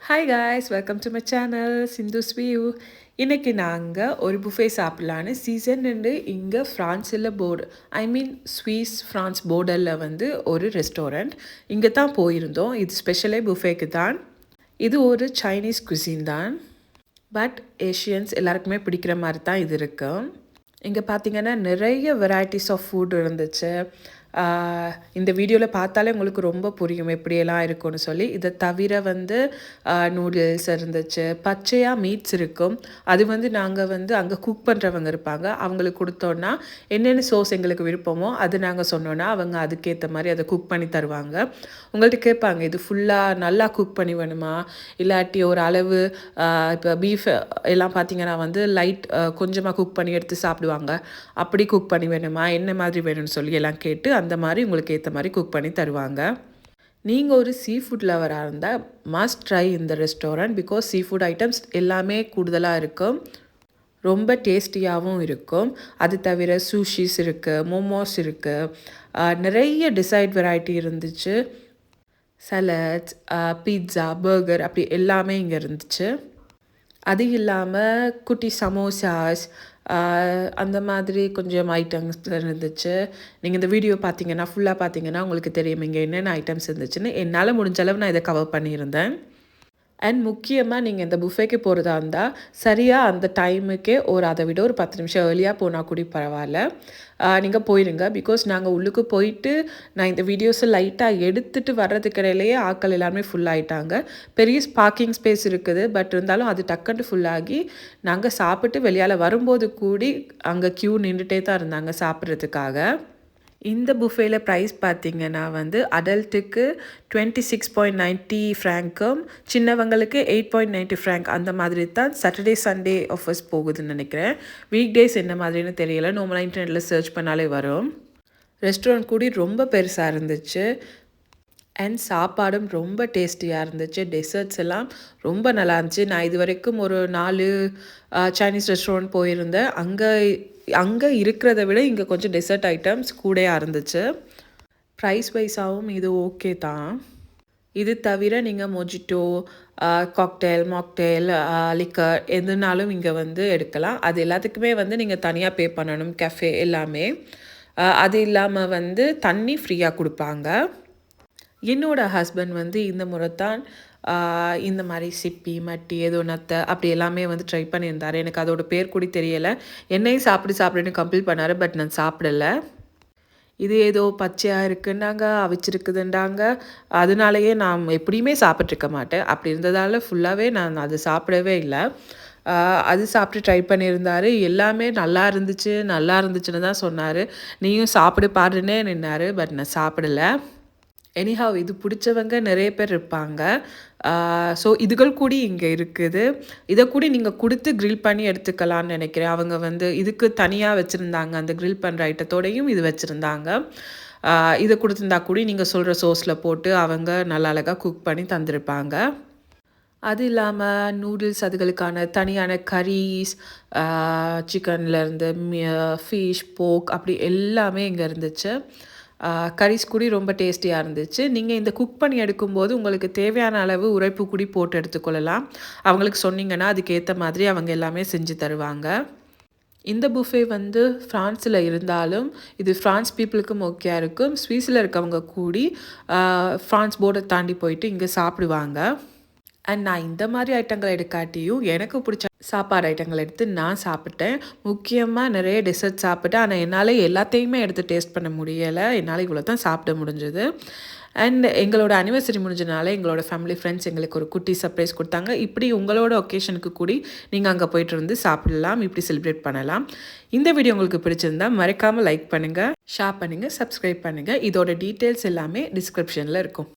Hi guys, welcome to my channel Sindhu's view. இன்றைக்கி நாங்கள் ஒரு புஃபே சாப்பிட்லான்னு சீசன் 2 இங்கே ஃப்ரான்ஸில் ஸ்வீஸ் ஃப்ரான்ஸ் போர்டரில் ஒரு ரெஸ்டாரண்ட் இங்கே தான் போயிருந்தோம். இது ஸ்பெஷலே புஃபேக்கு தான். இது ஒரு சைனீஸ் குசின் தான், பட் ஏஷியன்ஸ் எல்லாருக்குமே பிடிக்கிற மாதிரி தான் இது இருக்குது. இங்கே பார்த்தீங்கன்னா நிறைய வெரைட்டிஸ் ஆஃப் ஃபுட் இருந்துச்சு. இந்த வீடியோவில் பார்த்தாலே உங்களுக்கு ரொம்ப புரியும் எப்படியெல்லாம் இருக்கும்னு சொல்லி. இதை தவிர நூடுல்ஸ் இருந்துச்சு, பச்சையாக மீட்ஸ் இருக்கும். அது நாங்கள் அங்கே குக் பண்ணுறவங்க இருப்பாங்க, அவங்களுக்கு கொடுத்தோன்னா என்னென்ன சோஸ் எங்களுக்கு விருப்பமோ அது நாங்கள் சொன்னோன்னா அவங்க அதுக்கேற்ற மாதிரி அதை குக் பண்ணி தருவாங்க. உங்கள்கிட்ட கேட்பாங்க இது ஃபுல்லாக நல்லா குக் பண்ணி வேணுமா, இல்லாட்டி ஒரு அளவு இப்போ பீஃப் எல்லாம் பார்த்தீங்கன்னா லைட் கொஞ்சமாக குக் பண்ணி எடுத்து சாப்பிடுவாங்க, அப்படி குக் பண்ணி வேணுமா, என்ன மாதிரி வேணும்னு சொல்லி எல்லாம் கேட்டு அந்த மாதிரி உங்களுக்கு ஏற்ற மாதிரி குக் பண்ணி தருவாங்க. நீங்கள் ஒரு சீ ஃபுட் லவராக இருந்தால் மஸ்ட் ட்ரை இந்த restaurant. Because sea food items எல்லாமே கூடுதலாக இருக்கும், ரொம்ப டேஸ்டியாகவும் இருக்கும். அது தவிர சூஷிஸ் இருக்குது, மோமோஸ் இருக்குது, நிறைய டிசைட் வெரைட்டி இருந்துச்சு. சலட்ஸ், பீட்சா, பர்கர் அப்படி எல்லாமே இங்கே இருந்துச்சு. அது இல்லாமல் குட்டி சமோசாஸ் அந்த மாதிரி கொஞ்சம் ஐட்டம்ஸ் இருந்துச்சு. நீங்கள் இந்த வீடியோ பார்த்தீங்கன்னா ஃபுல்லாக பார்த்தீங்கன்னா உங்களுக்கு தெரியும் இங்கே என்னென்ன ஐட்டம்ஸ் இருந்துச்சுன்னு. என்னால் முடிஞ்ச அளவு நான் இதை கவர் பண்ணியிருந்தேன். அண்ட் முக்கியமாக நீங்கள் இந்த புஃபேக்கு போகிறதா இருந்தால் சரியாக அந்த டைமுக்கே அதை விட ஒரு 10 நிமிஷம் ஏர்லியாக போனால் கூட பரவாயில்ல, நீங்கள் போயிடுங்க. பிகாஸ் நாங்கள் உள்ளுக்கு போயிட்டு நான் இந்த வீடியோஸை லைட்டாக எடுத்துகிட்டு வர்றதுக்கு இடையிலேயே ஆட்கள் எல்லாருமே ஃபுல்லாகிட்டாங்க. பெரிய பார்க்கிங் ஸ்பேஸ் இருக்குது, பட் இருந்தாலும் அது டக்குன்னு ஃபுல்லாகி நாங்கள் சாப்பிட்டு வெளியால் வரும்போது கூடி அங்கே க்யூ நின்றுட்டே தான் இருந்தாங்க சாப்பிட்றதுக்காக. இந்த புஃபேல ப்ரைஸ் பார்த்திங்கன்னா அடல்ட்டுக்கு 26.90 ஃப்ராங்க்கும், சின்னவங்களுக்கு 8.90 ஃப்ராங்க். அந்த மாதிரி தான் சாட்டர்டே சண்டே ஆஃபர்ஸ் போகுதுன்னு நினைக்கிறேன். வீக் டேஸ் என்ன மாதிரின்னு தெரியலை, நார்மலாக இன்டர்நெட்டில் சர்ச் பண்ணாலே வரும். ரெஸ்டாரண்ட் கூடி ரொம்ப பெருசாக இருந்துச்சு அண்ட் சாப்பாடும் ரொம்ப டேஸ்டியாக இருந்துச்சு. டெசர்ட்ஸ் எல்லாம் ரொம்ப நல்லா இருந்துச்சு. நான் இது வரைக்கும் ஒரு 4 சைனீஸ் ரெஸ்டாரண்ட் போயிருந்தேன். அங்கே இருக்கிறத விட இங்கே கொஞ்சம் டெசர்ட் ஐட்டம்ஸ் கூடயாக இருந்துச்சு. ப்ரைஸ் வைஸாகவும் இது ஓகே தான். இது தவிர நீங்கள் மொஜிட்டோ, காக்டெயில், மாக்டெயில், லிக்கர் எதுனாலும் இங்கே எடுக்கலாம். அது எல்லாத்துக்குமே நீங்கள் தனியாக பே பண்ணணும், கஃபே எல்லாமே. அது இல்லாமல் தண்ணி ஃப்ரீயாக கொடுப்பாங்க. என்னோடய ஹஸ்பண்ட் இந்த முறை தான் இந்த மாதிரி சிப்பி, மட்டி, ஏதோ நத்தை அப்படி எல்லாமே ட்ரை பண்ணியிருந்தார். எனக்கு அதோட பேர் கூட தெரியலை. என்னையும் சாப்பிடுன்னு கம்பல் பண்ணார், பட் நான் சாப்பிடலை. இது ஏதோ பச்சையாக இருக்குன்னாங்க, அவிச்சிருக்குதுண்டாங்க. அதனாலேயே நான் எப்படியுமே சாப்பிட்ருக்க மாட்டேன். அப்படி இருந்ததால் ஃபுல்லாகவே நான் அது சாப்பிடவே இல்லை. அது சாப்பிட்டு ட்ரை பண்ணியிருந்தார். எல்லாமே நல்லா இருந்துச்சுன்னு தான் சொன்னார். நீயும் சாப்பிடு பாருன்னே நின்னார், பட் நான் சாப்பிடலை. எனிஹவ் இது பிடிச்சவங்க நிறைய பேர் இருப்பாங்க. ஸோ இதுகள் கூடி இங்கே இருக்குது. இதை கூடி நீங்கள் கொடுத்து க்ரில் பண்ணி எடுத்துக்கலான்னு நினைக்கிறேன். அவங்க இதுக்கு தனியாக வச்சுருந்தாங்க, அந்த க்ரில் பண்ணுற ஐட்டத்தோடையும் இது வச்சுருந்தாங்க. இதை கொடுத்துருந்தா கூடி நீங்கள் சொல்கிற சோஸில் போட்டு அவங்க நல்லா அழகாக குக் பண்ணி தந்திருப்பாங்க. அது இல்லாமல் நூடுல்ஸ், அதுகளுக்கான தனியான கரீஸ், சிக்கன்லேருந்து ஃபிஷ், போக் அப்படி எல்லாமே இங்கே இருந்துச்சு. கரீஸ் கூடி ரொம்ப டேஸ்டியாக இருந்துச்சு. நீங்கள் இந்த குக் பண்ணி எடுக்கும்போது உங்களுக்கு தேவையான அளவு உரைப்பு கூடி போட்டு எடுத்துக்கொள்ளலாம். அவங்களுக்கு சொன்னீங்கன்னா அதுக்கேற்ற மாதிரி அவங்க எல்லாமே செஞ்சு தருவாங்க. இந்த புஃபே ஃப்ரான்ஸில் இருந்தாலும் இது ஃப்ரான்ஸ் பீப்புளுக்கும் ஓகேயாக இருக்கும். ஸ்வீஸில் இருக்கவங்க கூடி ஃப்ரான்ஸ் போர்டை தாண்டி போயிட்டு இங்கே சாப்பிடுவாங்க. அண்ட் நான் இந்த மாதிரி ஐட்டங்கள் எடுக்காட்டியும் எனக்கு பிடிச்ச சாப்பாடு ஐட்டங்கள் எடுத்து நான் சாப்பிட்டேன். முக்கியமாக நிறைய டெசர்ட் சாப்பிட்டேன். ஆனால் என்னால் எல்லாத்தையுமே எடுத்து டேஸ்ட் பண்ண முடியலை. என்னால் இவ்வளோ தான் சாப்பிட முடிஞ்சது. அண்ட் எங்களோட அனிவர்சரி முடிஞ்சனால எங்களோட ஃபேமிலி ஃப்ரெண்ட்ஸ் எங்களுக்கு ஒரு குட்டி சர்ப்ரைஸ் கொடுத்தாங்க. இப்படி உங்களோட ஒகேஷனுக்கு கூடி நீங்கள் அங்கே போய்ட்டு சாப்பிடலாம், இப்படி செலிப்ரேட் பண்ணலாம். இந்த வீடியோ உங்களுக்கு பிடிச்சிருந்தா மறக்காமல் லைக் பண்ணுங்கள், ஷேர் பண்ணுங்கள், சப்ஸ்கிரைப் பண்ணுங்கள். இதோட டீட்டெயில்ஸ் எல்லாமே டிஸ்கிரிப்ஷனில் இருக்கும்.